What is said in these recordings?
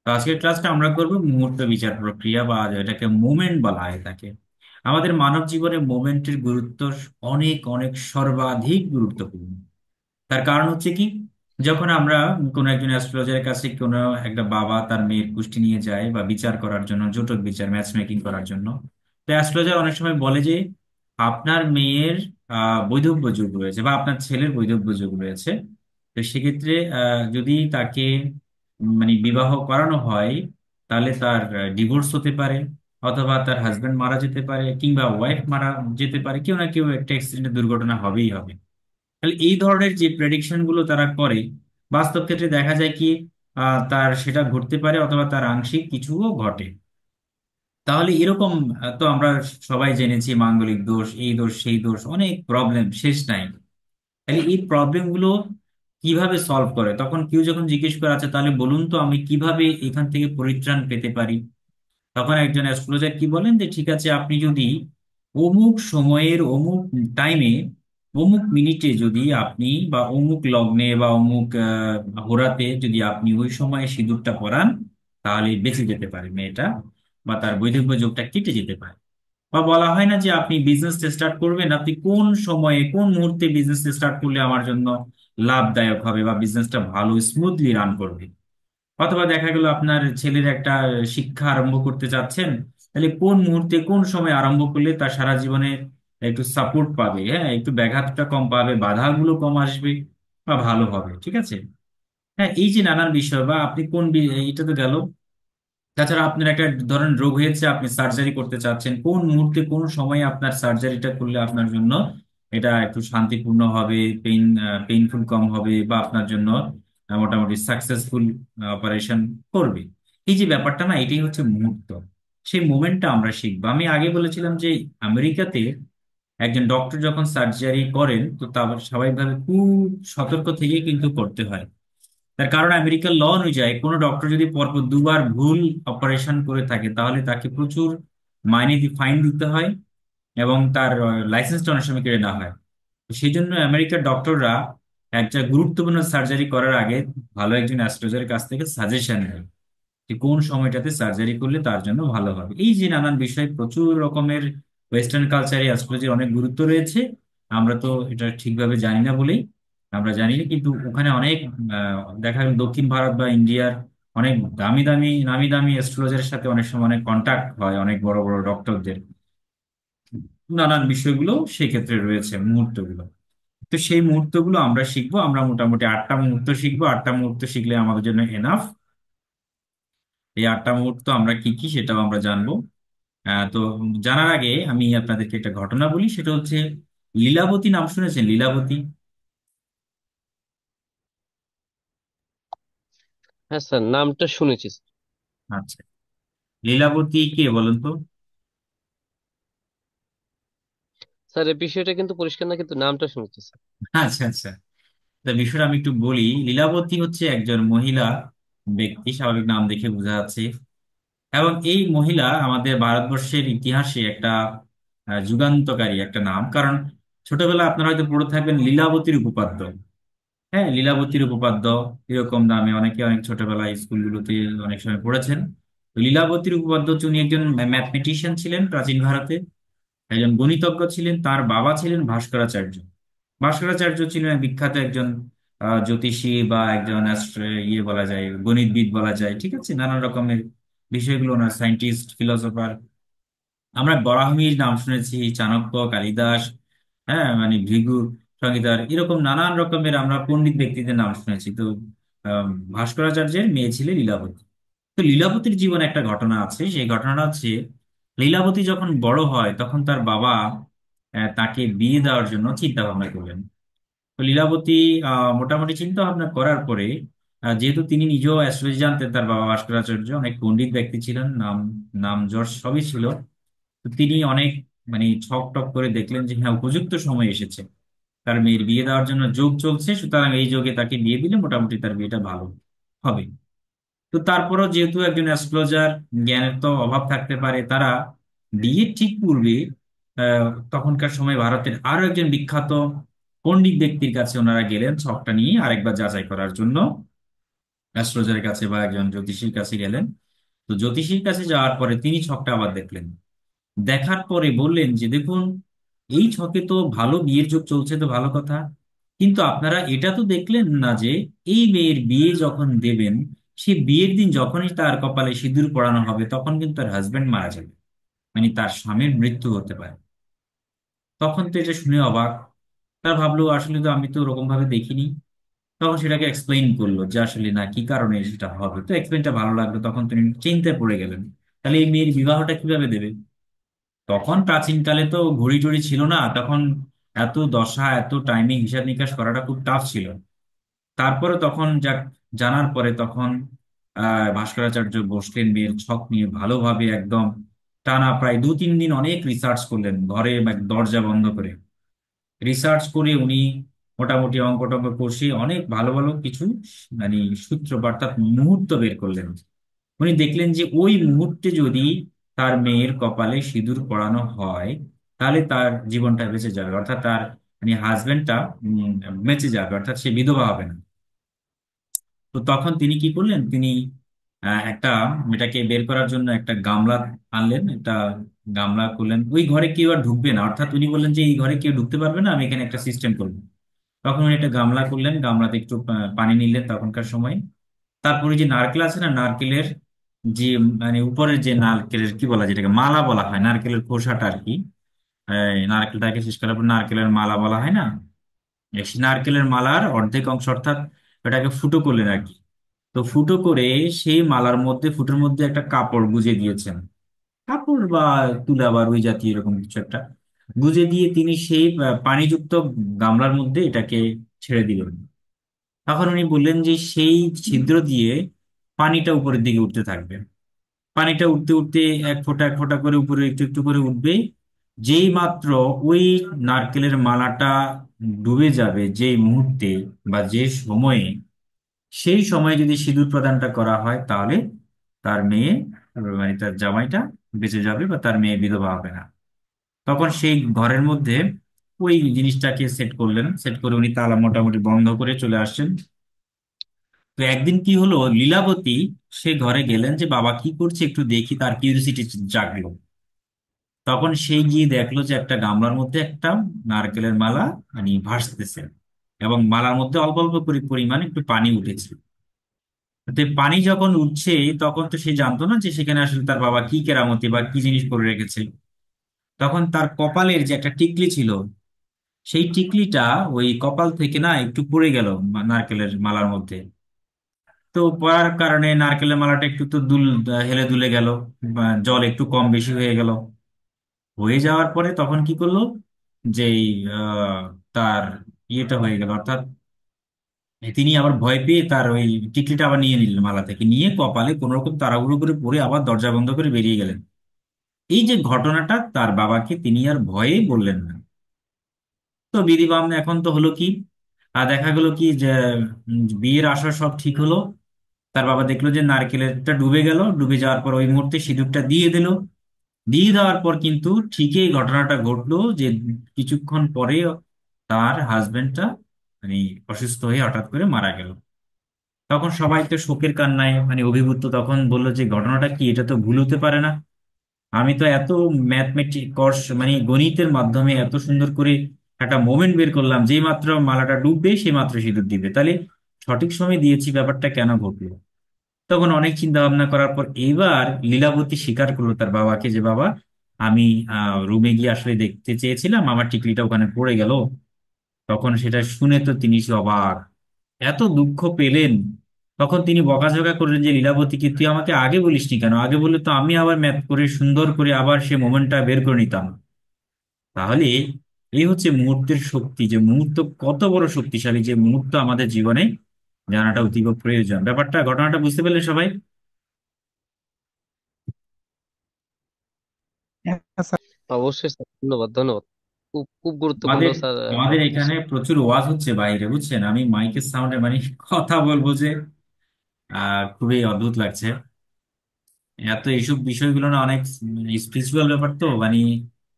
তো আজকের ক্লাসটা আমরা করব মুহূর্ত বিচার প্রক্রিয়া, বা এটাকে মোমেন্ট বলা হয় থাকে। আমাদের মানব জীবনে মোমেন্টের গুরুত্ব অনেক অনেক সর্বাধিক গুরুত্বপূর্ণ। তার কারণ হচ্ছে কি, যখন আমরা কোনো একজন অ্যাস্ট্রোলজারের কাছে কোনো একটা বাবা তার মেয়ের কুষ্টি নিয়ে যায় বা বিচার করার জন্য, জোটক বিচার, ম্যাচ মেকিং করার জন্য, তো অ্যাস্ট্রোলজার অনেক সময় বলে যে আপনার মেয়ের বৈধব্য যোগ রয়েছে বা আপনার ছেলের বৈধব্য যোগ রয়েছে। তো সেক্ষেত্রে যদি তাকে মানে বিবাহ করানো হয়, তাহলে তার ডিভোর্স হতে পারে, অথবা তার হাজবেন্ড মারা যেতে পারে, কিংবা ওয়াইফ মারা যেতে পারে, কেউ না কেউ একটা অ্যাক্সিডেন্টে দুর্ঘটনা হবেই হবে। তাহলে এই ধরনের যে প্রেডিকশন গুলো তারা করে, বাস্তব ক্ষেত্রে দেখা যায় কি তার সেটা ঘটতে পারে, অথবা তার আংশিক কিছুও ঘটে। তাহলে এরকম তো আমরা সবাই জেনেছি, মাঙ্গলিক দোষ, এই দোষ, সেই দোষ, অনেক প্রবলেম শেষ নাই। তাহলে এই প্রবলেম গুলো কিভাবে সলভ করে, তখন কেউ যখন জিজ্ঞেস করে আচ্ছা তাহলে বলুন তো আমি কিভাবে এখান থেকে পরিত্রাণ পেতে পারি, তখন একজন অ্যাস্ট্রোলজার কি বলেন যে ঠিক আছে, আপনি যদি অমুক সময়ের অমুক টাইমে অমুক মিনিটে যদি আপনি, বা অমুক লগ্নে বা অমুক হোরাতে যদি আপনি ওই সময়ে সিঁদুরটা পরান, তাহলে বেঁচে যেতে পারে মেয়েটা, বা তার বৈধব্য যোগটা কেটে যেতে পারে। বা বলা হয় না যে আপনি বিজনেস স্টার্ট করবেন, আপনি কোন সময়ে কোন মুহূর্তে বিজনেস স্টার্ট করলে আমার জন্য লাভদায়ক হবে বা বিজনেসটা ভালো স্মুথলি রান করবে। অথবা দেখা গেল আপনার ছেলের একটা শিক্ষা আরম্ভ করতে চাচ্ছেন, তাহলে কোন মুহূর্তে কোন সময় আরম্ভ করলে তার সারা জীবনে একটু সাপোর্ট পাবে, হ্যাঁ, একটু ব্যাঘাতটা কম পাবে, বাধাগুলো কম আসবে, বা ভালো হবে, ঠিক আছে। হ্যাঁ, এই যে নানান বিষয়, বা আপনি এটা তো গেল। তাছাড়া আপনার একটা ধরেন রোগ হয়েছে, আপনি সার্জারি করতে চাচ্ছেন, কোন মুহূর্তে কোন সময়ে আপনার সার্জারিটা করলে আপনার জন্য এটা একটু শান্তিপূর্ণ হবে, পেইনফুল কম হবে, বা আপনার জন্য মোটামুটি সাকসেসফুল অপারেশন করবে। এই যে ব্যাপারটা না, এটাই হচ্ছে মুহূর্ত। সেই মোমেন্টটা আমরা শিখবো। আমি আগে বলেছিলাম যে আমেরিকাতে একজন ডক্টর যখন সার্জারি করেন, তো তা স্বাভাবিকভাবে খুব সতর্ক থেকে কিন্তু করতে হয়। তার কারণ আমেরিকার ল অনুযায়ী কোনো ডক্টর যদি পরপর দুবার ভুল অপারেশন করে থাকে, তাহলে তাকে প্রচুর মাইনে ফাইন দিতে হয়, এবং তার লাইসেন্সটা অনেক সময় কেড়ে নেওয়া হয়। তো সেই জন্য আমেরিকার ডক্টররা একটা গুরুত্বপূর্ণ সার্জারি করার আগে ভালো একজন অ্যাস্ট্রোলজারের কাছ থেকে সাজেশন নেয় যে কোন সময়টাতে সার্জারি করলে তার জন্য ভালো হবে। এই যে নানান বিষয়, প্রচুর রকমের ওয়েস্টার্ন কালচারে অ্যাস্ট্রোলজির অনেক গুরুত্ব রয়েছে। আমরা তো এটা ঠিকভাবে জানি না বলেই, আমরা জানি না, কিন্তু ওখানে অনেক দেখা গেল দক্ষিণ ভারত বা ইন্ডিয়ার অনেক দামি দামি নামি দামি অ্যাস্ট্রোলজারের সাথে অনেক সময় অনেক কন্টাক্ট হয় অনেক বড় বড় ডক্টরদের। নানান বিষয়গুলো সেক্ষেত্রে রয়েছে, মুহূর্তগুলো। তো সেই মুহূর্তগুলো আমরা শিখবো। আমরা মোটামুটি 8টা মুহূর্ত শিখবো। 8টা মুহূর্ত শিখলে আমাদের জন্য এনাফ। এই 8টা মুহূর্ত আমরা কি কি সেটাও আমরা জানবো। তো জানার আগে আমি আপনাদেরকে একটা ঘটনা বলি, সেটা হচ্ছে লীলাবতী। নাম শুনেছেন লীলাবতী? হ্যাঁ স্যার, নামটা শুনেছি। আচ্ছা, লীলাবতী কে বলুন তো? স্যার এই বিষয়টা কিন্তু পরিষ্কার না, কিন্তু নামটা শুনেছি স্যার। আচ্ছা আচ্ছা, তা বিষয়টা আমি একটু বলি। লীলাবতী হচ্ছে একজন মহিলা ব্যক্তি, স্বাভাবিক নাম দেখে বোঝা যাচ্ছে। এবং এই মহিলা আমাদের ভারতবর্ষের ইতিহাসে একটা যুগান্তকারী একটা নাম। কারণ ছোটবেলা আপনারা হয়তো পড়ে থাকবেন লীলাবতীর উপপাদ্য। হ্যাঁ, লীলাবতীর উপপাদ্য, এরকম নামে অনেকে অনেক ছোটবেলায় স্কুলগুলোতে অনেক সময় পড়েছেন। তো লীলাবতীর উপপাদ্য হচ্ছে, উনি একজন ম্যাথমেটিশিয়ান ছিলেন প্রাচীন ভারতে, একজন গণিতজ্ঞ ছিলেন। তার বাবা ছিলেন ভাস্করাচার্য। ভাস্করাচার্য ছিলেন বিখ্যাত একজন জ্যোতিষী, বা একজন ইয়ে বলা যায়, গণিতবিদ বলা যায়, ঠিক আছে, নানান রকমের বিষয়গুলো ওনার, সায়েন্টিস্ট, ফিলোসোফার। আমরা বরাহমির নাম শুনেছি, চাণক্য, কালিদাস, হ্যাঁ মানে ভৃগু সংহিতার, এরকম নানান রকমের আমরা পণ্ডিত ব্যক্তিদের নাম শুনেছি। তো আহ, ভাস্করাচার্যের মেয়ে ছিলেন লীলাবতী। তো লীলাবতীর জীবনে একটা ঘটনা আছে। সেই ঘটনাটা হচ্ছে, লীলাবতী যখন বড় হয় তখন তার বাবা তাকে বিয়ে দেওয়ার জন্য চিন্তা ভাবনা করলেন। তো লীলাবতী মোটামুটি চিন্তা ভাবনা করার পরে, যেহেতু তিনি নিজেও অ্যাস্ট্রোলজি জানতেন, তার বাবা ভাস্করাচার্য অনেক পণ্ডিত ব্যক্তি ছিলেন, নাম নাম যশ সবই ছিল। তো তিনি অনেক মানে ছক টক করে দেখলেন যে হ্যাঁ, উপযুক্ত সময় এসেছে, তার মেয়ের বিয়ে দেওয়ার জন্য যোগ চলছে, সুতরাং এই যোগে তাকে বিয়ে দিলে মোটামুটি তার বিয়েটা ভালো হবে। তো তারপরও যেহেতু একজন অ্যাস্ট্রোলজার, জ্ঞানের তো অভাব থাকতে পারে, তারা বিয়ের ঠিক পূর্বে তখনকার সময় ভারতের আরো একজন বিখ্যাত পণ্ডিত ব্যক্তির কাছে ওনারা গেলেন ছকটা নিয়ে আরেকবার যাচাই করার জন্য। অ্যাস্ট্রোলজারের কাছে বা একজন জ্যোতিষীর কাছে গেলেন। তো জ্যোতিষীর কাছে যাওয়ার পরে তিনি ছকটা আবার দেখলেন। দেখার পরে বললেন যে দেখুন, এই ছকে তো ভালো বিয়ের যোগ চলছে, তো ভালো কথা, কিন্তু আপনারা এটা তো দেখলেন না যে এই মেয়ের বিয়ে যখন দেবেন, সে বিয়ের দিন যখনই তার কপালে সিঁদুর পরানো হবে তখন কিন্তু তার হাজবেন্ড মারা যাবে, মানে তার স্বামীর মৃত্যু হতে পারে। তখন তো এটা শুনে অবাক। তার ভাবলো আসলে তো আমি তো ওরকম ভাবে দেখিনি। তখন সেটাকে এক্সপ্লেইন করলো যে আসলে না, কি কারণে সেটা হবে। তো এক্সপ্লেইনটা ভালো লাগলো, তখন তিনি চিন্তায় পড়ে গেলেন তাহলে এই মেয়ের বিবাহটা কিভাবে দেবে। তখন প্রাচীনকালে তো ঘড়ি টড়ি ছিল না, তখন এত দশা এত টাইমিং হিসাব নিকাশ করাটা খুব টাফ ছিল। তারপরে তখন যা জানার পরে তখন ভাস্করাচার্য বসলেন মেয়ের ছক নিয়ে ভালোভাবে একদম টানা প্রায় 2-3 দিন অনেক রিসার্চ করলেন ঘরে দরজা বন্ধ করে। রিসার্চ করে উনি মোটামুটি অঙ্ক টঙ্ক কষে অনেক ভালো ভালো কিছু মানে সূত্র বা অর্থাৎ মুহূর্ত বের করলেন। উনি দেখলেন যে ওই মুহূর্তে যদি তার মেয়ের কপালে সিঁদুর পরানো হয় তাহলে তার জীবনটা বেঁচে যাবে, অর্থাৎ তার মানে হাজবেন্ডটা বেঁচে যাবে, অর্থাৎ সে বিধবা হবে না। তো তখন তিনি কি করলেন, তিনি একটা এটাকে বের করার জন্য একটা গামলা আনলেন, একটা গামলা করলেন, ওই ঘরে কেউ আর ঢুকবে না, অর্থাৎ উনি বললেন যে এই ঘরে কেউ ঢুকতে পারবে না, আমি এখানে একটা সিস্টেম করবো। তখন উনি একটা গামলা করলেন, গামলাতে একটু পানি নিলেন তখনকার সময়। তারপরে যে নারকেল আছে না, নারকেলের যে মানে উপরের যে নারকেলের কি বলা যায়, যেটাকে মালা বলা হয়, নারকেলের খোসাটা আর কি, এই নারকেলটাকে শেষ করার পর নারকেলের মালা বলা হয় না, এই সেই নারকেলের মালার অর্ধেক অংশ অর্থাৎ ওটাকে ফুটো করলেন আর কি। তো ফুটো করে সেই মালার মধ্যে ফুটোর মধ্যে একটা কাপড় গুজে দিয়েছেন, কাপড় বা তুলা বা ওই জাতীয় এরকম কিছু একটা গুজে দিয়ে তিনি সেই পানিযুক্ত গামলার মধ্যে এটাকে ছেড়ে দিলেন। তখন উনি বললেন যে সেই ছিদ্র দিয়ে পানিটা উপরের দিকে উঠতে থাকবে। পানিটা উঠতে উঠতে এক ফোঁটা করে উপরে একটু একটু করে উঠবে। যেই মাত্র ওই নারকেলের মালাটা ডুবে যাবে যেই মুহূর্তে বা যে সময়ে, সেই সময়ে যদি সিঁদুর প্রদানটা করা হয় তাহলে তার মেয়ে মানে তার জামাইটা বেঁচে যাবে বা তার মেয়ে বিধবা হবে না। তখন সেই ঘরের মধ্যে ওই জিনিসটাকে সেট করলেন, সেট করে উনি তালা মোটামুটি বন্ধ করে চলে আসছেন। তো একদিন কি হলো, লীলাবতী সে ঘরে গেলেন যে বাবা কি করছে একটু দেখি, তার কিউরিসিটি জাগলো। তখন সে গিয়ে দেখলো যে একটা গামলার মধ্যে একটা নারকেলের মালা মানে ভাসতেছে, এবং মালার মধ্যে অল্প অল্প করে পরিমাণে একটু পানি উঠেছে। তো এই পানি যখন উঠছে তখন তো সে জানতো না যে সেখানে আসলে তার বাবা কি কেরামতি বা কি জিনিস করে রেখেছে। তখন তার কপালের যে একটা টিকলি ছিল, সেই টিকলিটা ওই কপাল থেকে না একটু পড়ে গেল নারকেলের মালার মধ্যে। তো পড়ার কারণে নারকেলের মালাটা একটু তো হেলে দুলে গেল, বা জল একটু কম বেশি হয়ে গেল। হয়ে যাওয়ার পরে তখন কি করলো, যে আহ, তার ইয়েটা হয়ে গেল, অর্থাৎ তিনি আবার ভয় পেয়ে তার ওই টিকলিটা আবার নিয়ে নিলেন, মালা থেকে নিয়ে কপালে কোন রকম তাড়াহুড়ো করে পরে আবার দরজা বন্ধ করে বেরিয়ে গেলেন। এই যে ঘটনাটা তার বাবাকে তিনি আর ভয়ে বললেন না। তো বিধি বাম এখন তো হলো কি, আর দেখা গেল কি যে বিয়ের আসর সব ঠিক হলো। তার বাবা দেখলো যে নারকেলটা ডুবে গেল, ডুবে যাওয়ার পর ওই মুহূর্তে সিঁদুরটা দিয়ে দিল। দিয়ে দেওয়ার পর কিন্তু ঠিকই এই ঘটনাটা ঘটলো যে কিছুক্ষণ পরে তার হাজবেন্ডটা মানে অসুস্থ হয়ে হঠাৎ করে মারা গেল। তখন সবাই তো শোকের কান্নায় মানে অভিভূত, তখন বললো যে ঘটনাটা কি, এটা তো ভুল হতে পারে না। আমি তো এত ম্যাথমেটিক কোর্স মানে গণিতের মাধ্যমে এত সুন্দর করে একটা মোমেন্ট বের করলাম, যেই মাত্র মালাটা ডুববে সেই মাত্র সিঁদুর দিবে, তাহলে সঠিক সময় দিয়েছি, ব্যাপারটা কেন ঘটলো। তখন অনেক চিন্তা ভাবনা করার পর এইবার লীলাবতী স্বীকার করলো তার বাবাকে যে বাবা, আমি রুমে গিয়ে আসলে দেখতে চেয়েছিলাম, আমার টিকলিটা ওখানে পড়ে গেল। তখন সেটা শুনে তো তিনি অবাক, এত দুঃখ পেলেন। তখন তিনি বকাঝকা করলেন যে লীলাবতীকে, তুই আমাকে আগে বলিসনি কেন, আগে বললে তো আমি আবার ম্যাথ করে সুন্দর করে আবার সে মোমেন্টটা বের করে নিতাম। তাহলে এই হচ্ছে মুহূর্তের শক্তি, যে মুহূর্ত কত বড় শক্তিশালী, যে মুহূর্ত আমাদের জীবনে জানাটা অতীব প্রয়োজন। ব্যাপারটা ঘটনাটা বুঝতে পারলে সবাই? হ্যাঁ স্যার। অবশ্যই স্যার, ধন্যবাদ ধন্যবাদ। খুব খুব গুরুত্বপূর্ণ আমাদের স্যার আমাদের এখানে বিষয়। প্রচুর ওয়াজ হচ্ছে বাইরে, বুঝছেন, আমি মাইকের সাউন্ডে মানে কথা বলবো যে খুবই অদ্ভুত লাগছে। এত এইসব বিষয়গুলো না অনেক স্পিরিচুয়াল ব্যাপার, তো মানে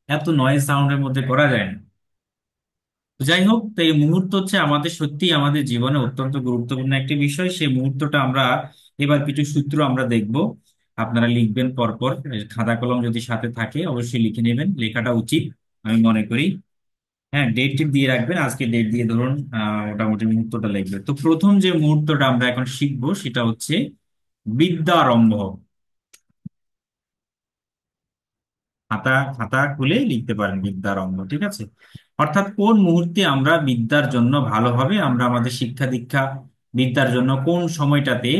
এত নয়েজ সাউন্ডের মধ্যে করা যায় না। তো যাই হোক, তো এই মুহূর্ত হচ্ছে আমাদের সত্যি আমাদের জীবনে অত্যন্ত গুরুত্বপূর্ণ একটি বিষয়। সেই মুহূর্তটা আমরা এবার কিছু সূত্র আমরা দেখব। আপনারা লিখবেন পরপর, খাতা কলম যদি সাথে থাকে অবশ্যই লিখে নেবেন, লেখাটা উচিত আমি মনে করি। হ্যাঁ, ডেট টেট দিয়ে রাখবেন, আজকে ডেট দিয়ে ধরুন মোটামুটি মুহূর্তটা লিখবে। তো প্রথম যে মুহূর্তটা আমরা এখন শিখবো সেটা হচ্ছে বিদ্যারম্ভ। খাতা খাতা খুলে লিখতে পারেন বিদ্যারম্ভ, ঠিক আছে। অর্থাৎ কোন মুহূর্তে আমরা বিদ্যার জন্য ভালোভাবে আমরা আমাদের শিক্ষা দীক্ষা, বিদ্যার জন্য কোন সময়টাতে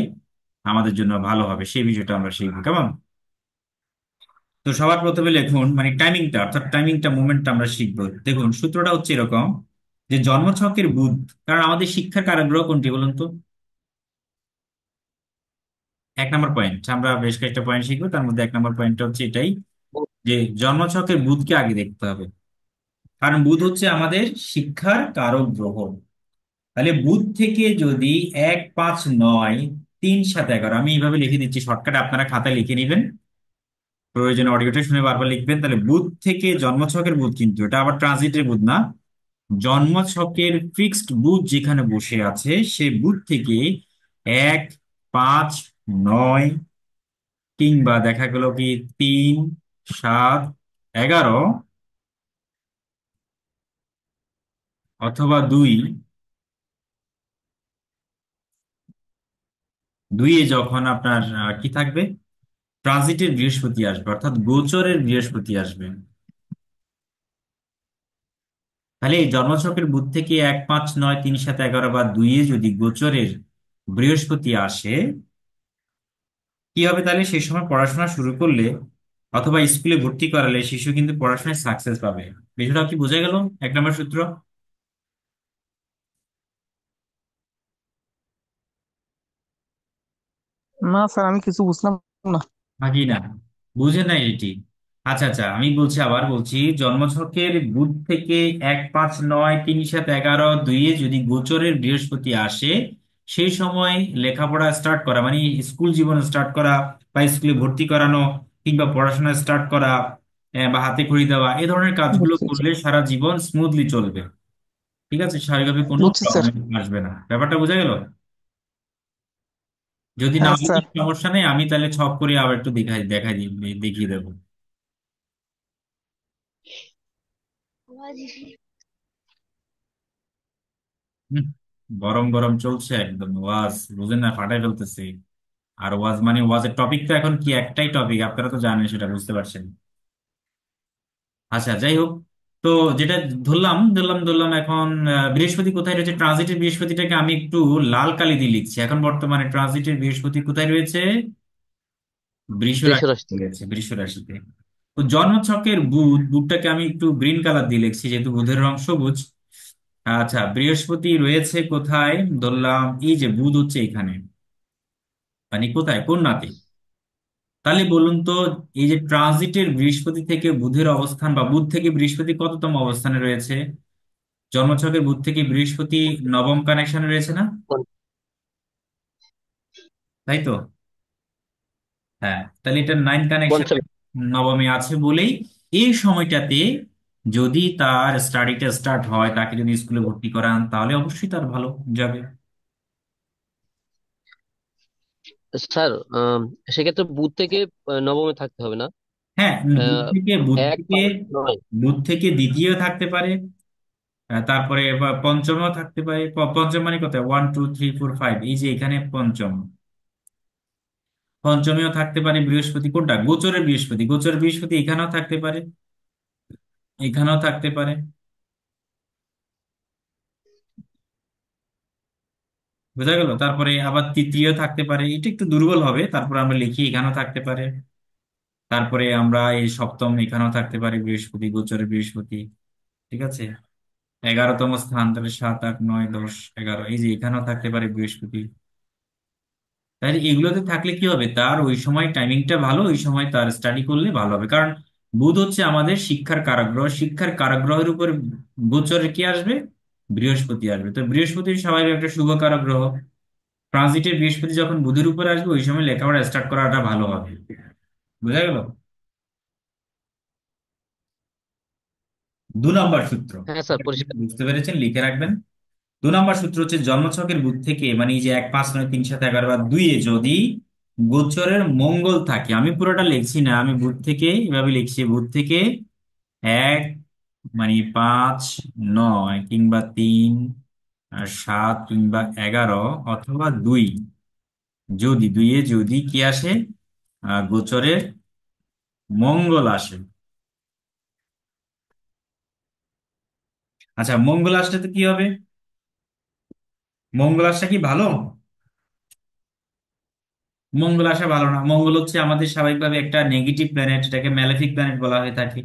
আমাদের জন্য ভালো হবে সেই বিষয়টা আমরা শিখবো, কেমন? তো সবার প্রথমে লিখুন মানে টাইমিংটা, অর্থাৎ টাইমিংটা মুভমেন্টটা আমরা শিখবো। দেখুন সূত্রটা হচ্ছে এরকম, যে জন্মছকের বুধ, কারণ আমাদের শিক্ষার কারাগ্রহ কোনটি বলুন তো? 1 নম্বর পয়েন্ট, আমরা বেশ কয়েকটা পয়েন্ট শিখবো, তার মধ্যে 1 নম্বর পয়েন্টটা হচ্ছে এটাই, যে জন্মছকের বুধকে আগে দেখতে হবে। কারণ বুধ হচ্ছে আমাদের শিক্ষার কারক গ্রহ। তাহলে বুধ থেকে যদি 1, 5, 9, 3, 7, 11, আমি এইভাবে লিখে দিচ্ছি শর্টকাটে, আপনারা খাতায় লিখে নেবেন, প্রয়োজনে অডিওটা শুনে বারবার লিখবেন। তাহলে বুধ থেকে জন্মছকের বুধ, কিন্তু এটা আবার ট্রানজিটের বুধ না, জন্মছকের ফিক্সড বুধ যেখানে বসে আছে সে বুধ থেকে 1, 5, 9, কিংবা দেখা গেল কি 3, 7, 11, অথবা 2, 2-এ যখন আপনার কি থাকবে, ট্রানজিটের বৃহস্পতি আসবে, অর্থাৎ গোচরের বৃহস্পতি আসবে। তাহলে এই জন্মছকের বুধ থেকে 1, 5, 9, 3, 7, 11 বা 2-এ যদি গোচরের বৃহস্পতি আসে, কি হবে তাহলে? সেই সময় পড়াশোনা শুরু করলে অথবা স্কুলে ভর্তি করালে শিশু কিন্তু পড়াশোনায় সাকসেস পাবে। বিষয়টা কি বোঝা গেল? 1 নম্বর সূত্র। না স্যার, আমি কিছু বুঝলাম না। নাকি না, বুঝে নাই এটি? আচ্ছা আচ্ছা, আমি বলছি, আবার বলছি, জন্মছকের বুধ থেকে 1, 5, 9, 3, 7, 11, 2-এ যদি গোচরের বৃহস্পতি আসে, সেই সময় লেখাপড়া স্টার্ট করা মানে স্কুল জীবন স্টার্ট করা, বা স্কুলে ভর্তি করানো, কিংবা পড়াশোনা স্টার্ট করা, বা হাতে খড়ি দেওয়া, এই ধরনের কাজগুলো বুঝছি করলে সারা জীবন স্মুথলি চলবে। ঠিক আছে, স্বাভাবিকভাবে কোনো বুঝছি স্যার। প্রবলেম আসবে না। ব্যাপারটা বোঝা গেল? যদি না হ্যাঁ বুঝি স্যার। সমস্যা নেই, আমি তাহলে ছক করে আবার একটু দেখাই দেখাই দেখিয়ে দেবো। হুম, গরম গরম চলছে একদম ওয়াজ, বুঝেন না, ফাটাই ফেলতেছে। আর ওয়াজ মানে ওয়াজের টপিক তো এখন কি একটাই টপিক, আপনারা তো জানেন, সেটা বুঝতে পারছেন। আচ্ছা যাই হোক, তো যেটা ধরলাম ধরলাম ধরলাম এখন বৃহস্পতি কোথায় রয়েছে, ট্রানজিটের বৃহস্পতিটাকে আমি একটু লাল কালি দিয়ে লিখছি। এখন বর্তমানে ট্রানজিটের বৃহস্পতি কোথায় রয়েছে? বৃষ বৃষ রাশিতে রাশিতে। রয়েছে, বৃষ রাশিতে। তো জন্মছকের বুধ, বুধটাকে আমি একটু গ্রিন কালার দিয়ে লিখছি যেহেতু বুধের রং সবুজ। আচ্ছা, বৃহস্পতি রয়েছে কোথায়? ধরলাম এই যে বুধ হচ্ছে এখানে, মানে কোথায়, কোন নাতে? তাহলে বলুন তো, এই যে ট্রানজিটের বৃহস্পতি থেকে বুধের অবস্থান, বা বুধ থেকে বৃহস্পতি কততম অবস্থানে রয়েছে? জন্মছকের বুধ থেকে বৃহস্পতি নবম কানেকশনে রয়েছে না? তাই তো? হ্যাঁ, তাহলে এটা 9 কানেকশনে পঞ্চমী। নবমী আছে বলেই এই সময়টাতে যদি তার স্টাডিটা স্টার্ট হয়, তাকে যদি স্কুলে ভর্তি করান, তাহলে অবশ্যই তার ভালো যাবে। স্যার, সেক্ষেত্রে বুধ থেকে নবমে থাকতে হবে না? হ্যাঁ, বুধ আহ, থেকে বুধ এক থেকে পাঁচ নয় বুধ থেকে দ্বিতীয় থাকতে পারে, তারপরে বা পঞ্চমও থাকতে পারে। পঞ্চম মানে কোথায়, 1, 2, 3, 4, 5, এই যে এখানে পঞ্চম, পঞ্চমেও থাকতে পারে বৃহস্পতি। কোনটা? গোচরের বৃহস্পতি, গোচরের বৃহস্পতি এখানেও থাকতে পারে, এখানেও থাকতে পারে। বোঝা গেল? তারপরে আবার তৃতীয় থাকতে পারে, এটা একটু দুর্বল হবে, তারপরে আমরা লিখি এখানেও থাকতে পারে। তারপরে আমরা এই সপ্তম, এখানেও থাকতে পারে বৃহস্পতি, গোচরের বৃহস্পতি। ঠিক আছে, 11তম স্থান, তাহলে 7, 8, 9, 10, 11, এই যে এখানেও থাকতে পারে বৃহস্পতি। তাহলে এগুলোতে থাকলে কি হবে, তার ওই সময় টাইমিংটা ভালো, ওই সময় তার স্টাডি করলে ভালো হবে। কারণ বুধ হচ্ছে আমাদের শিক্ষার কারগ্রহ, শিক্ষার কারগ্রহের উপর গোচরে কি আসবে? বৃহস্পতি আসবে। তো বৃহস্পতি স্বাভাবিক একটা শুভ কারগ্রহ, ট্রানজিটের বৃহস্পতি যখন বুধের উপর আসবে ওই সময় লেখাপড়া স্টার্ট করাটা ভালো হবে। বোঝা গেল? নম্বর সূত্র, হ্যাঁ স্যার, পরিষ্কার। বুঝতে পেরেছেন, লিখে রাখবেন। নম্বর সূত্র হচ্ছে জন্মছকের বুধ থেকে, মানে এই যে 1 5 9 3 7 11 বা 2-এ যদি গোচরের মঙ্গল থাকে, আমি পুরোটা লিখছি না, আমি বুধ থেকে এভাবে লিখছি, বুধ থেকে 1 মানে 5 9 কিংবা 3 7 কিংবা 11 অথবা 2, যদি 2-এ যদি কি আসে, গোচরের মঙ্গল আসে। আচ্ছা, মঙ্গল আসলে তো কি হবে? মঙ্গল আসা কি ভালো? মঙ্গল আসা ভালো না। মঙ্গল হচ্ছে আমাদের স্বাভাবিকভাবে একটা নেগেটিভ প্ল্যানেট, এটাকে ম্যালেফিক প্ল্যানেট বলা হয়ে থাকে।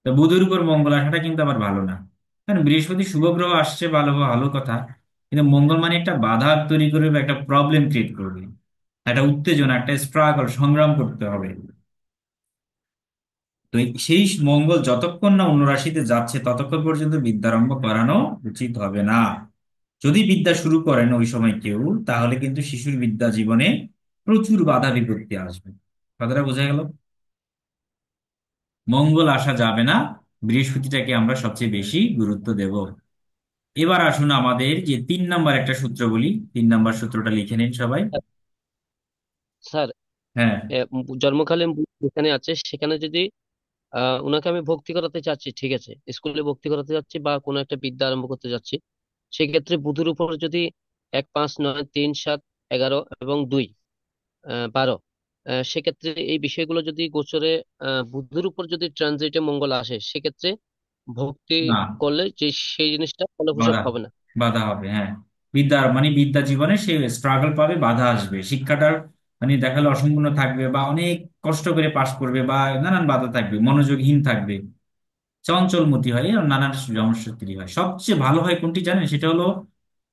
তো বুধের উপর মঙ্গল আসাটা কিন্তু আবার ভালো না। কারণ বৃহস্পতি শুভ গ্রহ আসছে, ভালো ভালো কথা, কিন্তু মঙ্গল মানে একটা বাধা তৈরি করবে বা একটা প্রবলেম ক্রিয়েট করবে, একটা উত্তেজনা, একটা স্ট্রাগল, সংগ্রাম করতে হবে। তো সেই মঙ্গল যতক্ষণ না অন্য রাশিতে যাচ্ছে ততক্ষণ পর্যন্ত বিদ্যারম্ভ করানো উচিত হবে না। যদি বিদ্যা শুরু করেন ওই সময় কেউ, তাহলে কিন্তু শিশুর বিদ্যা জীবনে প্রচুর বাধা বিপত্তি আসবে। কথাটা বোঝা গেল? মঙ্গল আসা যাবে না, বৃহস্পতিটাকে আমরা সবচেয়ে বেশি গুরুত্ব দেব। এবার আসুন আমাদের যে 3 নাম্বার একটা সূত্র বলি, 3 নাম্বার সূত্রটা লিখে নিন সবাই। স্যার, হ্যাঁ। জন্মকালীন বুধ যেখানে আছে সেখানে যদি ওনাকে আমি ভর্তি করাতে চাচ্ছি, ঠিক আছে, স্কুলে ভর্তি করাতে যাচ্ছি বা কোনো একটা বিদ্যা আরম্ভ করতে যাচ্ছি, সেক্ষেত্রে বুধের উপর যদি 1 5 9 3 7 11 এবং 2 12, সেক্ষেত্রে এই বিষয়গুলো যদি গোচরে বুধের উপর যদি ট্রানজিটে মঙ্গল আসে, সেক্ষেত্রে ভক্তি না, করলে যে সেই জিনিসটা ফলপ্রসূ বাধা, হবে না। বাধা হবে, হ্যাঁ। বিদ্যা মানে বিদ্যা জীবনে সে স্ট্রাগল পাবে, বাধা আসবে, শিক্ষাটার মানে দেখালে অসম্পূর্ণ থাকবে, বা অনেক কষ্ট করে পাশ করবে, বা নানান বাধা থাকবে, মনোযোগহীন থাকবে, চঞ্চলমতি হয়, আর নানান সমস্যা তৈরি হয়। সবচেয়ে ভালো হয় কোনটি জানেন? সেটা হলো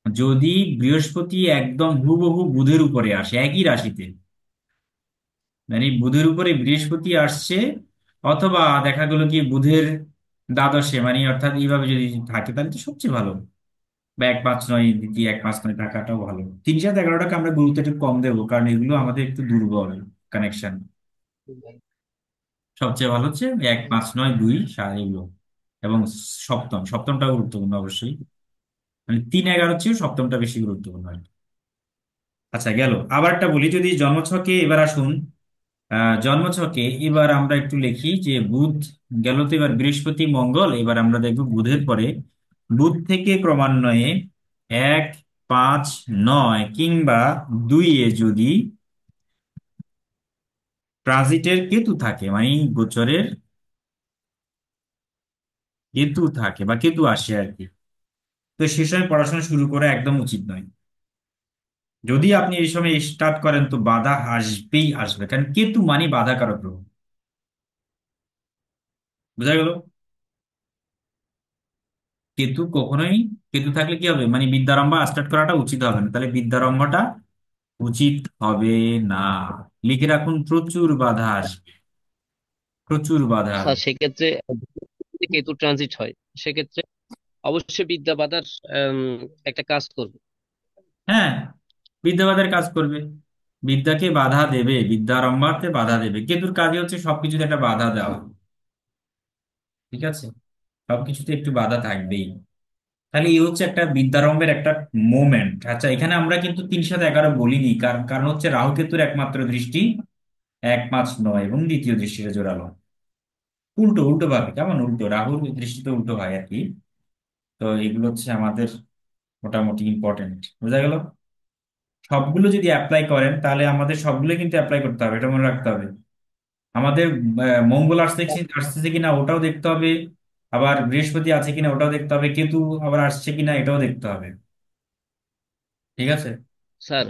যদি বৃহস্পতি একদম হুবহু বুধের উপরে আসে একই রাশিতে, মানে বুধের উপরে বৃহস্পতি আসছে, অথবা দেখা গেল কি বুধের দ্বাদশে, মানে অর্থাৎ এইভাবে যদি থাকে, তাহলে তো সবচেয়ে ভালো। বা 1 5 9, দ্বিতীয় 1 5 9 থাকাটাও ভালো। 3 7 11টাকে আমরা গুরুত্ব একটু কম দেবো, কারণ এগুলো আমাদের একটু দুর্বল কানেকশন। সবচেয়ে ভালো হচ্ছে 1 5 9 2 এগুলো। এবং সপ্তমটা গুরুত্বপূর্ণ অবশ্যই, মানে 3 11 চেয়ে সপ্তমটা বেশি গুরুত্বপূর্ণ হয়। আচ্ছা, গেল। আবারটা বলি, যদি জন্মছকে এবার আসুন, জন্মছকে এবার আমরা একটু লিখি যে বুধ গেল, তো এবার বৃহস্পতি মঙ্গল, এবার আমরা দেখব বুধের পরে বুধ থেকে ক্রমান্বয়ে 1 5 9 কিংবা 2-এ যদি ট্রানজিটের কেতু থাকে, মানে গোচরের কেতু থাকে বা কেতু আসে আর কি, তো সে সময় পড়াশোনা শুরু করা একদম উচিত নয়। যদি আপনি এই সময় স্টার্ট করেন তো বাধা আসবেই আসবে, কারণ কেতু মানে বাধা কারক গ্রহ। বোঝা গেল? কেতু কখনোই, কেতু থাকলে কি হবে, মানে বিদ্যারম্ভ স্টার্ট করাটা উচিত হবে না, তাহলে বিদ্যারম্ভটা উচিত হবে না। লিখে রাখুন, প্রচুর বাধা আসবে, প্রচুর বাধা স্যার, আসবে। সেক্ষেত্রে যদি কেতু ট্রানজিট হয়, সেক্ষেত্রে অবশ্যই বিদ্যা বাধার আম, একটা কাজ করবে। হ্যাঁ, বিদ্যাবাদের কাজ করবে, বিদ্যাকে বাধা দেবে, বিদ্যারম্ভতে বাধা দেবে। কেতুর কাজই হচ্ছে সবকিছুতে একটা বাধা দেওয়া, ঠিক আছে? সবকিছুতে একটু বাধা থাকবেই। তাহলে এই হচ্ছে একটা বিদ্যারম্ভের একটা মোমেন্ট। আচ্ছা, এখানে আমরা কিন্তু 3 7 11 বলিনি, কারণ কারণ হচ্ছে রাহু কেতুর একমাত্র দৃষ্টি 1 5 9, এবং দ্বিতীয় দৃষ্টিটা জোরালো। উল্টো উল্টো ভাবে, কেমন উল্টো, রাহুর দৃষ্টিতে উল্টো হয় আর কি। তো এগুলো হচ্ছে আমাদের মোটামুটি ইম্পর্টেন্ট, বোঝা গেল? সবগুলো যদি অ্যাপ্লাই করেন, তাহলে আমাদের সবগুলো কিন্তু অ্যাপ্লাই করতে হবে, এটা মনে রাখতে হবে। আমাদের মঙ্গল আসতেছে কিনা ওটাও দেখতে হবে, আবার বৃহস্পতি আছে কিনা ওটাও দেখতে হবে, কেতু আবার আসছে কিনা এটাও দেখতে হবে। ঠিক আছে? স্যার,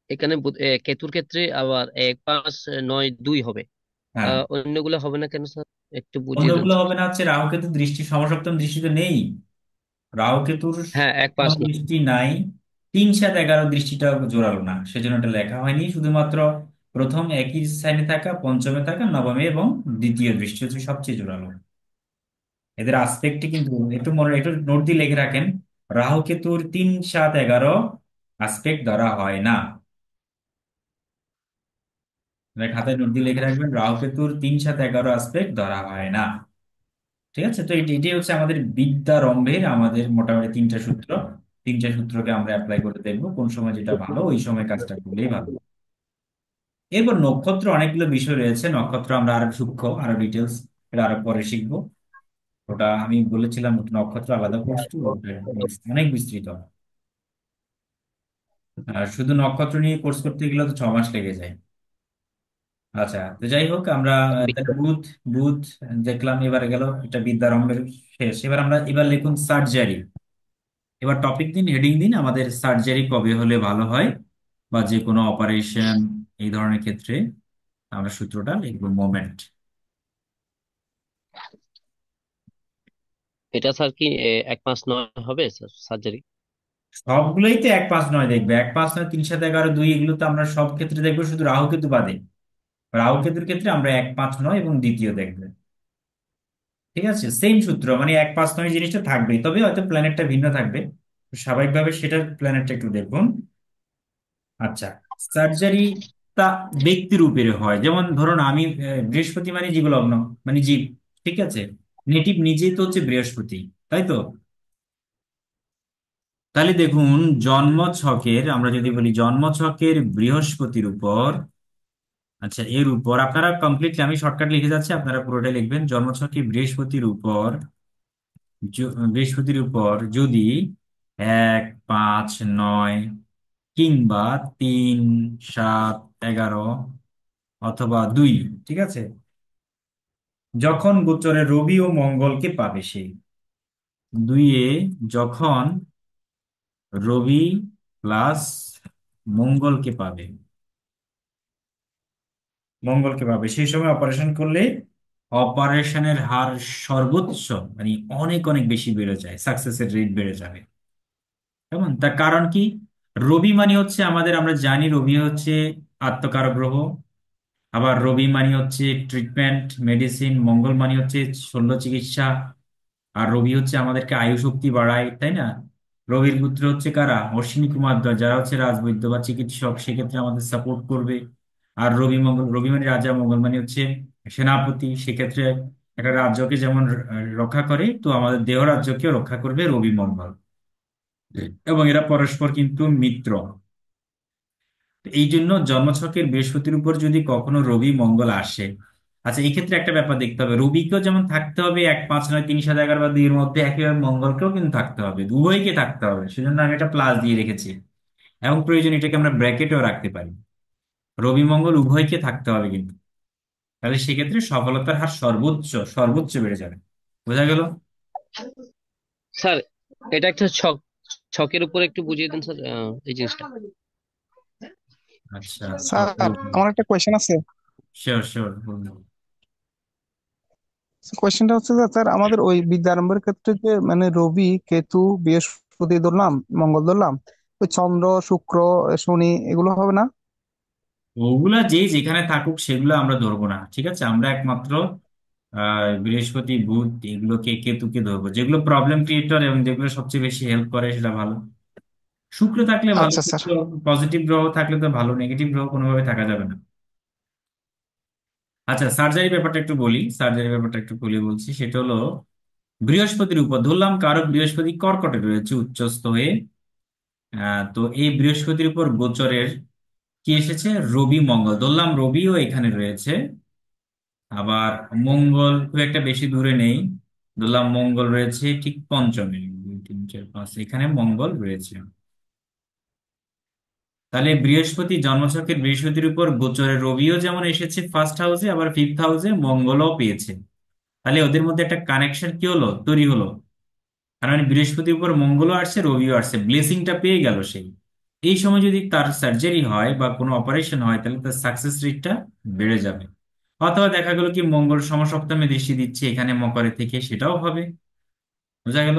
এখানে কেতুর ক্ষেত্রে আবার 1 5 9 2 হবে, হ্যাঁ, অন্যগুলো হবে না কেন স্যার? একটু বুঝিয়ে দেন অন্যগুলো স্যার। হবে না হচ্ছে রাহু কেতু দৃষ্টি, সমসপ্তম দৃষ্টিতে নেই। রাহু কেতুর হ্যাঁ, এক কোনো পাঁচ নয় দৃষ্টি নাই। 3 7 11 দৃষ্টিটা জোরালো না, সেজন্য এটা লেখা হয়নি। শুধুমাত্র প্রথম একই স্থানে থাকা, পঞ্চমে থাকা, নবমে এবং দ্বিতীয় দৃষ্টি হচ্ছে সবচেয়ে জোরালো। এদের আসপেক্টে কিন্তু একটু মনে, একটু নোট দিয়ে লিখে রাখেন, রাহু কেতুর 3 7 11 আসপেক্ট ধরা হয় না। মানে খাতায় নোট দিয়ে লিখে রাখবেন, রাহু কেতুর 3 7 11 আসপেক্ট ধরা হয় না। ঠিক আছে, তো এটাই হচ্ছে আমাদের বিদ্যারম্ভের আমাদের মোটামুটি তিনটা সূত্র। তিনটা সূত্রকে আমরা অ্যাপ্লাই করে দেখবো কোন সময় যেটা ভালো ওই সময় কাজটা করলেই ভালো। এরপর নক্ষত্র অনেকগুলো বিষয় রয়েছে, নক্ষত্র আমরা আরো সূক্ষ্ম আরো ডিটেলস এটা আরো পরে শিখবো। ওটা আমি বলেছিলাম ওটা নক্ষত্র আলাদা পড়ছি, ওটা অনেক বিস্তৃত। আর শুধু নক্ষত্র নিয়ে কোর্স করতে গেলে তো 6 মাস লেগে যায়। আচ্ছা, তো যাই হোক আমরা তাহলে বুধ, বুধ দেখলাম, এবার গেল এটা বিদ্যারম্ভের শেষ। এবার লিখুন সার্জারি। এবার টপিক দিন, হেডিং দিন আমাদের সার্জারি কবে হলে ভালো হয়, বা যে কোনো অপারেশন এই ধরনের ক্ষেত্রে আমরা সূত্রটা লিখবো মোমেন্ট। এটা স্যার কি 1 5 9 হবে সার্জারি? সবগুলোই তো 1 5 9 দেখবে, 1 5 9 3 7 11 2 এগুলো তো আমরা সব ক্ষেত্রে দেখবো, শুধু রাহু কেতু বাদে। রাহু কেতুর ক্ষেত্রে আমরা 1 5 9 এবং দ্বিতীয় দেখবো। ঠিক আছে, সেম সূত্র, মানে 1 5 9 জিনিসটা থাকবেই, তবে হয়তো প্ল্যানেটটা ভিন্ন থাকবে। স্বাভাবিকভাবে সেটার প্ল্যানেটটা একটু দেখুন। আচ্ছা, সার্জারি তা ব্যক্তির উপরে হয়, যেমন ধরুন আমি বৃহস্পতি মানে জীবলগ্ন, মানে জীব। ঠিক আছে, নেটিভ নিজেই তো হচ্ছে বৃহস্পতি, তাই তো? তাহলে দেখুন জন্ম ছকের, আমরা যদি বলি জন্ম ছকের বৃহস্পতির উপর, আচ্ছা এর উপর আপনারা কমপ্লিটলি, আমি শর্টকাট লিখে যাচ্ছি, আপনারা পুরোটাই লিখবেন। জন্ম ছকে বৃহস্পতির উপর যদি 1 5 9 কিংবা 3 7 11 অথবা 2, ঠিক আছে, যখন গোচরে রবি ও মঙ্গলকে পাবে সে, 2-এ যখন রবি প্লাস মঙ্গলকে পাবে, সেই সময় অপারেশন করলে অপারেশনের হার সর্বোচ্চ, মানে অনেক অনেক বেশি বেড়ে যায়, সাকসেসের রেট বেড়ে যাবে। কেমন, তার কারণ কি? রবি মানে হচ্ছে আমাদের, আমরা জানি রবি হচ্ছে আত্মকারক গ্রহ। আবার রবি মানে হচ্ছে ট্রিটমেন্ট মেডিসিন, মঙ্গল মানে হচ্ছে শল্য চিকিৎসা। আর রবি হচ্ছে আমাদেরকে আয়ু শক্তি বাড়ায়, তাই না? রবির পুত্র হচ্ছে কারা? অশ্বিনী কুমার দা, যারা হচ্ছে রাজবৈদ্য বা চিকিৎসক, সেক্ষেত্রে আমাদের সাপোর্ট করবে। আর রবি মানে রাজা, মঙ্গল মানে হচ্ছে সেনাপতি, সেক্ষেত্রে একটা রাজ্যকে যেমন রক্ষা করে, তো আমাদের দেহ রাজ্যকেও রক্ষা করবে রবি মঙ্গল। এবং এরা পরস্পর কিন্তু মিত্র। এই জন্য জন্মছকের বৃহস্পতির উপর যদি কখনো রবি মঙ্গল আসে, আচ্ছা এই ক্ষেত্রে একটা ব্যাপার দেখতে হবে, রবিকেও যেমন থাকতে হবে 1 5 9 3 7 11 বা 2 এর মধ্যে, একইভাবে মঙ্গলকেও কিন্তু থাকতে হবে, উভয়কে থাকতে হবে, সেজন্য আমি একটা প্লাস দিয়ে রেখেছি। এবং প্রয়োজন এটাকে আমরা ব্র্যাকেটেও রাখতে পারি, রবি মঙ্গল উভয়কে থাকতে হবে কিন্তু। তাহলে সেক্ষেত্রে সফলতার হার সর্বোচ্চ সর্বোচ্চ বেড়ে যাবে। বোঝা গেল? স্যার এটা একটা ছক, ছকের উপর একটু বুঝিয়ে দিন স্যার এই জিনিসটা। আচ্ছা, স্যার আমার একটা কোয়েশ্চেন আছে। শিওর শিওর বলুন। কোয়েশ্চেনটা হচ্ছে যে স্যার আমাদের ওই বিদ্যারম্ভের ক্ষেত্রে যে মানে রবি কেতু বৃহস্পতি ধরলাম, মঙ্গল ধরলাম, ওই চন্দ্র শুক্র শনি এগুলো হবে না? ওগুলা যে যেখানে থাকুক সেগুলো আমরা ধরবো না, ঠিক আছে, আমরা একমাত্র বৃহস্পতি বুধ এগুলোকে, কেতুকে ধরবো, যেগুলো প্রবলেম ক্রিয়েটর এবং যেগুলো সবচেয়ে বেশি হেল্প করে সেটা ভালো। শুক্র থাকলে ভালো, আচ্ছা স্যার। শুক্র পজিটিভ গ্রহ থাকলে তো ভালো, নেগেটিভ গ্রহ কোনোভাবে থাকা যাবে না। আচ্ছা, সার্জারি ব্যাপারটা একটু বলি, সার্জারি ব্যাপারটা একটু খুলে বলছি, সেটা হলো বৃহস্পতির উপর ধরলাম কারো বৃহস্পতি কর্কটে রয়েছে উচ্চস্থ হয়ে, তো এই বৃহস্পতির উপর গোচরের কি এসেছে? রবি মঙ্গল ধরলাম, রবিও এখানে রয়েছে। আবার মঙ্গল খুব একটা বেশি দূরে নেই, ধরলাম মঙ্গল রয়েছে ঠিক পঞ্চমে, 2 3 4 5 এখানে মঙ্গল রয়েছে। তাহলে বৃহস্পতি, জন্মছকের বৃহস্পতির উপর গোচরে রবিও যেমন এসেছে ফার্স্ট হাউসে, আবার ফিফথ হাউসে মঙ্গলও পেয়েছে। তাহলে ওদের মধ্যে একটা কানেকশন কি হলো, তৈরি হলো। তার মানে বৃহস্পতির উপর মঙ্গলও আসছে, রবিও আসছে, ব্লেসিংটা পেয়ে গেল সেই। এই সময় যদি তার সার্জারি হয় বা কোনো অপারেশন হয়, তাহলে তার সাকসেস রেটটা বেড়ে যাবে। অথবা দেখা গেল কি মঙ্গল সমসপ্তমে দৃষ্টি দিচ্ছে এখানে মকরে থেকে, সেটাও হবে। বোঝা গেল?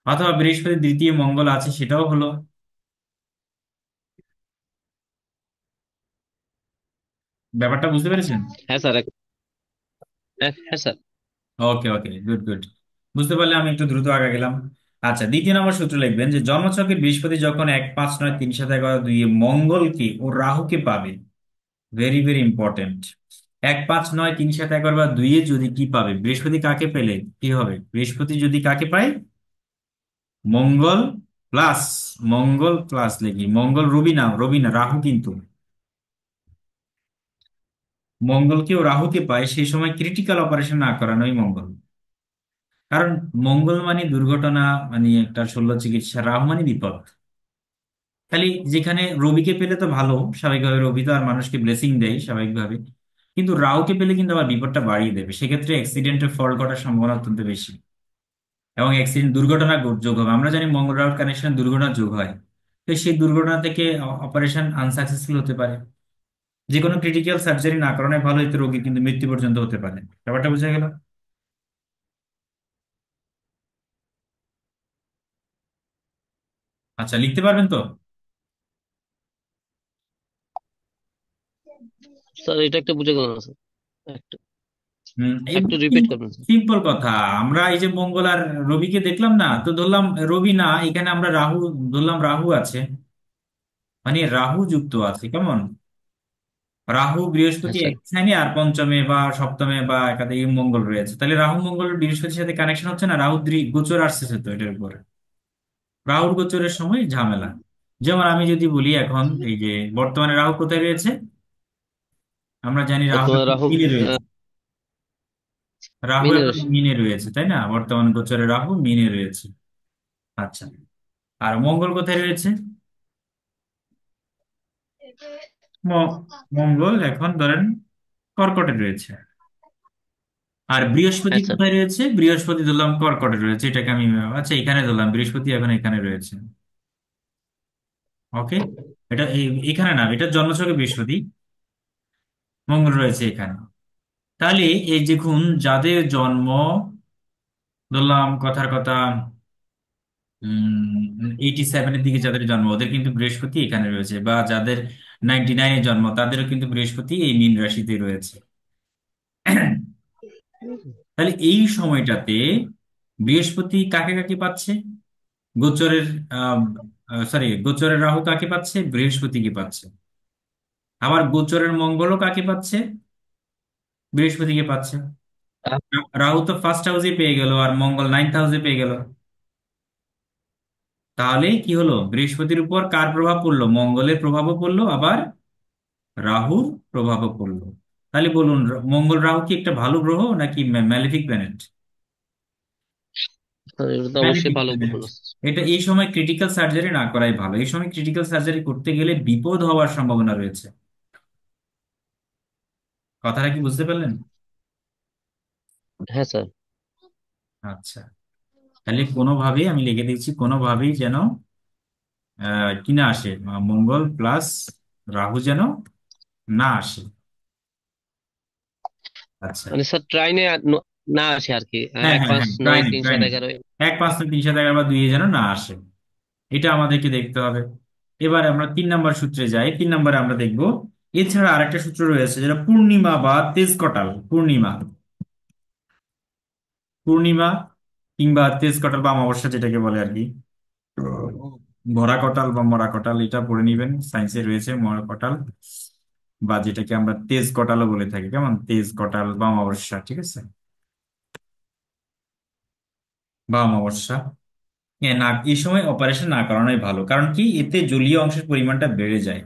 অথবা বৃহস্পতি দ্বিতীয় মঙ্গল আছে, সেটাও হলো। ব্যাপারটা বুঝতে পেরেছেন? হ্যাঁ স্যার হ্যাঁ হ্যাঁ স্যার। ওকে ওকে, গুড গুড। বুঝতে পারলে আমি একটু দ্রুত আগে গেলাম। আচ্ছা, দ্বিতীয় নম্বর সূত্র লিখবেন যে জন্মছকের বৃহস্পতি যখন 1 5 9 3 7 11 2 মঙ্গলকে ও রাহুকে পাবে, ভেরি ভেরি ইম্পর্টেন্ট। 1 5 9 3 7 11 বা 2-এ যদি কি পাবে, বৃহস্পতি কাকে পেলে কি হবে, বৃহস্পতি যদি কাকে পায়, মঙ্গল প্লাস, মঙ্গল প্লাস লিখি, মঙ্গল রবি না, রবি না, রাহু কিন্তু, মঙ্গলকেও রাহুকে পায়, সেই সময় ক্রিটিক্যাল অপারেশন না করানোই মঙ্গল। কারণ মঙ্গল মানে দুর্ঘটনা, মানে একটা শল্য চিকিৎসা, রাহু মানে বিপদ। খালি যেখানে রবিকে পেলে তো ভালো, স্বাভাবিকভাবে রবি তো আর মানুষকে ব্লেসিং দেয় স্বাভাবিকভাবে, কিন্তু রাহুকে পেলে কিন্তু আবার বিপদটা বাড়িয়ে দেবে, সেক্ষেত্রে অ্যাক্সিডেন্টের ফল ঘটার সম্ভাবনা অত্যন্ত বেশি, এবং অ্যাক্সিডেন্ট দুর্ঘটনা যোগ হবে। আমরা জানি মঙ্গল রাহুর কানেকশন দুর্ঘটনা যোগ হয়, তো সেই দুর্ঘটনা থেকে অপারেশন আনসাকসেসফুল হতে পারে। যে কোনো ক্রিটিক্যাল সার্জারি না করানোই ভালো, এতে রোগী কিন্তু মৃত্যু পর্যন্ত হতে পারে। ব্যাপারটা বোঝা গেল? আচ্ছা, লিখতে পারবেন তো? স্যার এটা একটা বুঝে গেল না স্যার, একটু একটু এই রিপিট করবেন স্যার। সিম্পল কথা, আমরা এই যে মঙ্গল আর রবিকে দেখলাম না, তো ধরলাম রবি না, এখানে আমরা রাহু ধরলাম, রাহু আছে, মানে রাহু যুক্ত আছে কেমন, রাহু হ্যাঁ বৃহস্পতি স্যার। এক স্থানে আর পঞ্চমে বা সপ্তমে বা একাধিক মঙ্গল রয়েছে, তাহলে রাহু মঙ্গল বৃহস্পতির সাথে কানেকশন হচ্ছে না, রাহু গোচর আসছে তো এটার উপরে, রাহুর গোচরের সময় ঝামেলা। যেমন আমি যদি বলি এখন, এই যে বর্তমানে রাহু কোথায় রয়েছে, আমরা জানি রাহু বর্তমানে এখন রাহু মিনে রয়েছে, রাহু মিনে এখন রয়েছে। মিনে রয়েছে, তাই না, বর্তমান গোচরে রাহু মিনে রয়েছে। আচ্ছা, আর মঙ্গল কোথায় রয়েছে, ম- মঙ্গল এখন ধরেন কর্কটে রয়েছে। আর বৃহস্পতি হ্যাঁ স্যার। কোথায় রয়েছে, বৃহস্পতি ধরলাম কর্কটে রয়েছে, এটাকে আমি, আচ্ছা এখানে ধরলাম বৃহস্পতি এখন এখানে রয়েছে। ওকে, এটা এখানে না, এটা জন্মছকে বৃহস্পতি, মঙ্গল রয়েছে এখানে। তাহলে এই দেখুন, যাদের জন্ম ধরলাম কথার কথা 87-এর দিকে যাদের জন্ম, ওদের কিন্তু বৃহস্পতি এখানে রয়েছে, বা যাদের 99-এ জন্ম তাদেরও কিন্তু বৃহস্পতি এই মীন রাশিতে রয়েছে। তাহলে এই সময়টাতে বৃহস্পতি কাকে কাকে পাচ্ছে, গোচরের সরি, গোচরের রাহু কাকে পাচ্ছে, বৃহস্পতিকে পাচ্ছে। আবার গোচরের মঙ্গলও কাকে পাচ্ছে, বৃহস্পতিকে পাচ্ছে। আহ, রাহু তো ফার্স্ট হাউসে পেয়ে গেল, আর মঙ্গল 9th হাউসে পেয়ে গেল। তাহলে কি হলো, বৃহস্পতির উপর কার প্রভাব পড়লো, মঙ্গলের প্রভাবও পড়লো, আবার রাহুর প্রভাবও পড়লো। তাহলে বলুন, মঙ্গল রাহু কি একটা ভালো গ্রহ নাকি ম্যালেফিক প্ল্যানেট? স্যার এটা তো অবশ্যই ম্যালেফিক ভালো প্ল্যানেট। বোনাস। এটা এই সময় ক্রিটিক্যাল সার্জারি না করাই ভালো, এই সময় ক্রিটিক্যাল সার্জারি করতে গেলে বিপদ হওয়ার সম্ভাবনা রয়েছে। কথাটা কি বুঝতে পারলেন? হ্যাঁ স্যার। আচ্ছা, তাহলে কোনোভাবেই আমি লিখে দিচ্ছি, কোনোভাবেই যেন কি না আসে, মঙ্গল প্লাস রাহু যেন না আসে। আচ্ছা, মানে স্যার ট্রাইনে না আসে আর কি, হ্যাঁ এক হ্যাঁ পাঁচ হ্যাঁ, নয় ট্রাইনে তিন সাত ট্রাইনে, এগারো 1 5 9 3 7 11 বা 2-এ যেন না আসে, এটা আমাদেরকে দেখতে হবে। এবার আমরা 3 নম্বর সূত্রে যাই, 3 নম্বরে আমরা দেখব, এছাড়া আরেকটা সূত্র রয়েছে যেটা পূর্ণিমা বা তেজকটাল, পূর্ণিমা, পূর্ণিমা কিংবা তেজকটাল বা অমাবস্যা যেটাকে বলে আর কি, ভরা কটাল বা মরা কটাল, এটা পড়ে নিবেন, সায়েন্সে রয়েছে মরা কটাল, বা যেটাকে আমরা তেজ কটালও বলে থাকি, কেমন, তেজ কটাল বা অমাবস্যা, ঠিক আছে, বা অমাবস্যা। না, এই সময় অপারেশন না করানোই ভালো, কারণ কি, এতে জলীয় অংশের পরিমাণটা বেড়ে যায়।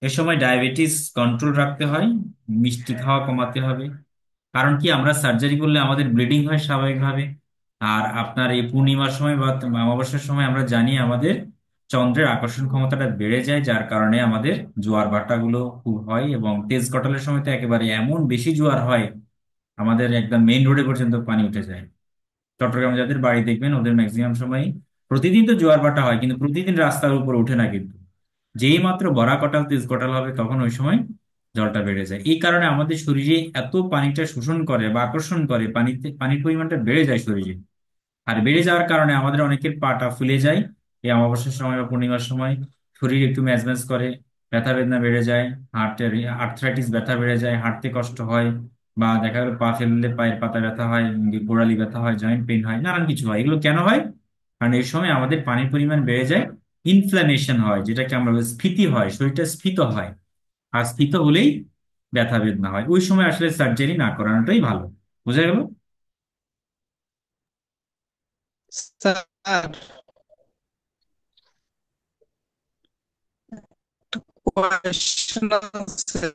এ সময় ডায়াবেটিস কন্ট্রোল রাখতে হয়, মিষ্টি খাওয়া কমাতে হবে। কারণ কি, আমরা সার্জারি করলে আমাদের ব্লিডিং হয় স্বাভাবিকভাবে। আর আপনার এই পূর্ণিমার সময় বা অমাবস্যার সময় আমরা জানি আমাদের চন্দ্রের আকর্ষণ ক্ষমতাটা বেড়ে যায়, যার কারণে আমাদের জোয়ার ভাটাগুলো খুব হয়, এবং তেজ কটালের সময় তো একেবারে এমন বেশি জোয়ার হয়, আমাদের একদম মেইন রোডে পর্যন্ত পানি উঠে যায়। চট্টগ্রামে যাদের বাড়ি দেখবেন, ওদের ম্যাক্সিমাম সময়, প্রতিদিন তো জোয়ার ভাটা হয় কিন্তু প্রতিদিন রাস্তার উপর উঠে না কিন্তু, যেই মাত্র ভরা কটাল তেজ কটাল হবে তখন ওই সময় জলটা বেড়ে যায়। এই কারণে আমাদের শরীরে এত পানিটা শোষণ করে বা আকর্ষণ করে, পানিতে পানির পরিমাণটা বেড়ে যায় শরীরে। আর বেড়ে যাওয়ার কারণে আমাদের অনেকের পাটা ফুলে যায় এই অমাবস্যার সময় বা পূর্ণিমার সময়, শরীর একটু ম্যাজম্যাজ করে, ব্যথা বেদনা বেড়ে যায়, হার্টের আর্থ্রাইটিস, ব্যথা বেড়ে যায়, হাঁটতে কষ্ট হয়, বা দেখা গেল পা ফেললে পায়ের পাতা ব্যথা হয়, গোড়ালি ব্যথা হয়, জয়েন্ট পেইন হয়, নানান কিছু হয়। এগুলো কেন হয়? কারণ এই সময় আমাদের পানির পরিমাণ বেড়ে যায়, ইনফ্লামেশন হয়, যেটাকে আমরা বলি স্ফীতি হয়, শরীরটা স্ফীত হয়। আর স্ফীত হলেই ব্যথা বেদনা হয়, ওই সময় আসলে সার্জারি না করানোটাই ভালো। বুঝা গেল? স্যার, question আছে।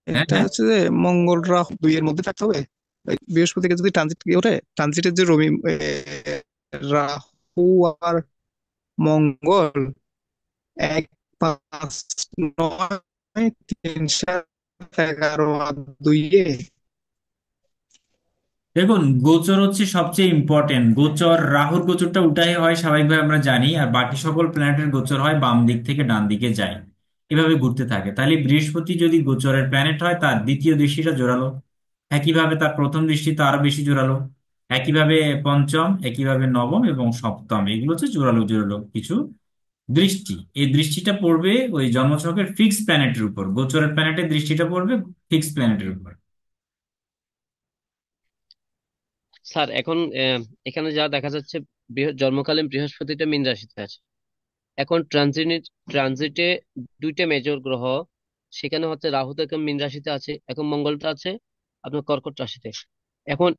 হ্যাঁ, এটা হ্যাঁ। হচ্ছে যে মঙ্গল রাহু দুইয়ের মধ্যে থাকতে হবে। ওই বৃহস্পতিকে যদি ট্রানজিট ওঠে, ট্রানজিটের যে রবি রাহু আর মঙ্গল 1, 5, 9, 3, 7, 11 আর 2-এ। দেখুন, গোচর হচ্ছে সবচেয়ে ইম্পর্টেন্ট। গোচর, রাহুর গোচরটা উল্টাই হয় স্বাভাবিকভাবে আমরা জানি, আর বাকি সকল প্ল্যানেটের গোচর হয় বাম দিক থেকে ডান দিকে যায়, এভাবে ঘুরতে থাকে। তাহলে বৃহস্পতি যদি গোচরের প্ল্যানেট হয়, তার দ্বিতীয় দৃষ্টিটা জোরালো। একইভাবে তার প্রথম দৃষ্টি তো আরো বেশি জোরালো। একইভাবে পঞ্চম, একইভাবে নবম এবং সপ্তম, এগুলো হচ্ছে জোরালো জোরালো কিছু দৃষ্টি। এই দৃষ্টিটা পড়বে ওই জন্মছকের ফিক্স প্ল্যানেটের উপর, গোচরের প্ল্যানেটের দৃষ্টিটা পড়বে ফিক্স প্ল্যানেটের উপর। স্যার এখন এখানে যা দেখা যাচ্ছে, জন্মকালীন বৃহস্পতিটা মীন রাশিতে আছে। এখন ট্রানজিটে দুইটা মেজর গ্রহ, সেখানে হচ্ছে রাহু তো এখন মীন রাশিতে আছে, এখন মঙ্গলটা আছে আপনার কর্কট রাশিতে। এখন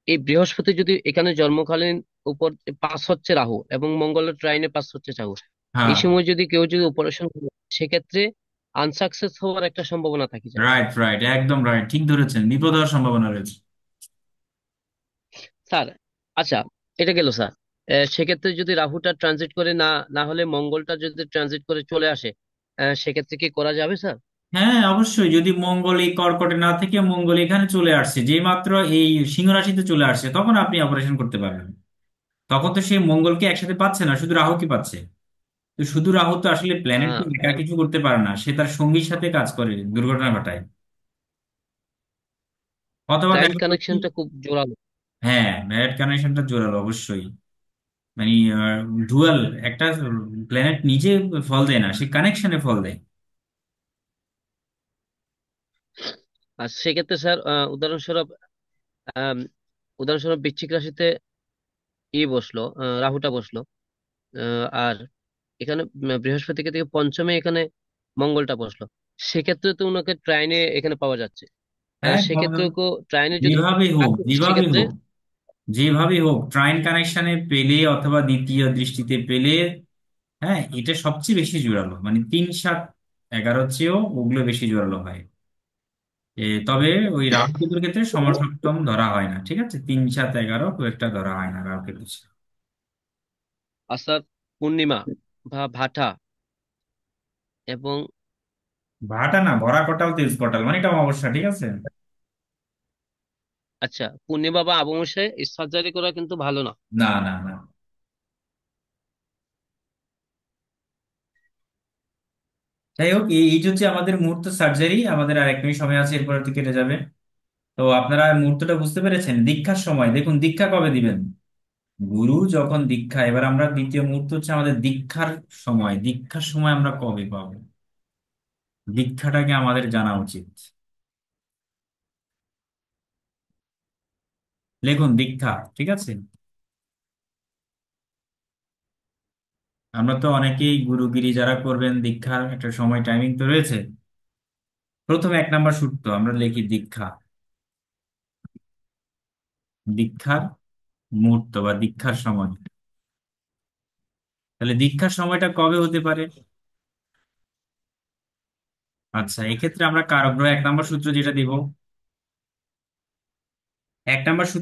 এই বৃহস্পতি যদি এখানে জন্মকালীন উপর পাস হচ্ছে রাহু, এবং মঙ্গলের ট্রাইনে পাস হচ্ছে রাহু, এই হ্যাঁ, সময় যদি কেউ যদি অপারেশন করে, সেক্ষেত্রে আনসাকসেস হওয়ার একটা সম্ভাবনা থাকে যায়। রাইট, রাইট, একদম রাইট, ঠিক ধরেছেন, বিপদ হওয়ার সম্ভাবনা রয়েছে। স্যার, আচ্ছা, এটা গেল স্যার। সেক্ষেত্রে যদি রাহুটা ট্রানজিট করে, না না হলে মঙ্গলটা যদি ট্রানজিট করে চলে আসে, সেক্ষেত্রে কি করা যাবে স্যার? হ্যাঁ, অবশ্যই। যদি মঙ্গল এই কর্কটে না থেকে মঙ্গল এখানে চলে আসছে, যেই মাত্র এই সিংহ রাশিতে চলে আসছে, তখন আপনি অপারেশন করতে পারবেন। তখন তো সেই মঙ্গলকে একসাথে পাচ্ছে না, শুধু রাহু কি পাচ্ছে। তো শুধু রাহু তো আসলে প্ল্যানেট তো একা তাহলে কিছু করতে পারে না, সে তার সঙ্গীর সাথে কাজ করে, দুর্ঘটনা ঘটায়। অথবা ট্রাইন দেখা যায় কি, কানেকশনটা খুব জোরালো। হ্যাঁ, ম্যারেড কানেকশনটা জোরালো অবশ্যই। মানে ডুয়াল একটা প্ল্যানেট নিজে ফল দেয় না, সে কানেকশনে ফল দেয়। আর সেক্ষেত্রে স্যার, আম, উদাহরণস্বরূপ বৃশ্চিক রাশিতে বসলো, রাহুটা বসলো, আর এখানে বৃহস্পতিকে থেকে পঞ্চমে এখানে মঙ্গলটা বসলো, সেক্ষেত্রে তো ওনাকে ট্রাইনে এখানে পাওয়া যাচ্ছে। হ্যাঁ, সেক্ষেত্রে ট্রাইনে যদি যেভাবেই হোক, থাকে, যেভাবেই সেক্ষেত্রে হোক, যেভাবেই হোক, ট্রাইন কানেকশনে পেলে অথবা দ্বিতীয় দৃষ্টিতে পেলে, হ্যাঁ, এটা সবচেয়ে বেশি জোরালো। মানে 3, 7, 11 চেয়েও ওগুলো বেশি জোরালো হয়। তবে ওই রাহু কেতুর ক্ষেত্রে সমসপ্তম ধরা হয় না, ঠিক আছে? 3, 7, 11 খুব একটা ধরা হয় না রাহু কেতু। আর স্যার পূর্ণিমা বা ভাটা এবং ভাটা না, ভরা কটাল তেজ কটাল, মানে এটা অমাবস্যা, ঠিক আছে? আচ্ছা, পূর্ণিমা বা অমাবস্যায় সার্জারি করা কিন্তু ভালো না। না, না, না। যাই হোক, এই হচ্ছে আমাদের মুহূর্ত সার্জারি। আমাদের আর 1 মিনিট সময় আছে, এরপর তো কেটে যাবে। তো আপনারা মুহূর্তটা বুঝতে পেরেছেন? দীক্ষার সময় দেখুন, দীক্ষা কবে দিবেন? গুরু যখন দীক্ষা, এবার আমরা দ্বিতীয় মুহূর্ত হচ্ছে আমাদের দীক্ষার সময়। দীক্ষার সময় আমরা কবে পাবো? দীক্ষাটাকে আমাদের জানা উচিত। লিখুন দীক্ষা, ঠিক আছে? আমরা তো অনেকেই গুরুগিরি যারা করবেন, দীক্ষার একটা সময় টাইমিং তো রয়েছে। প্রথমে 1 নাম্বার সূত্র আমরা লিখি দীক্ষা। দীক্ষার মুহূর্ত বা দীক্ষার সময়। তাহলে দীক্ষার সময়টা কবে হতে পারে? আচ্ছা, এক্ষেত্রে আমরা কারক গ্রহ 1 নাম্বার সূত্র যেটা দিব, 1 নাম্বার সূত্র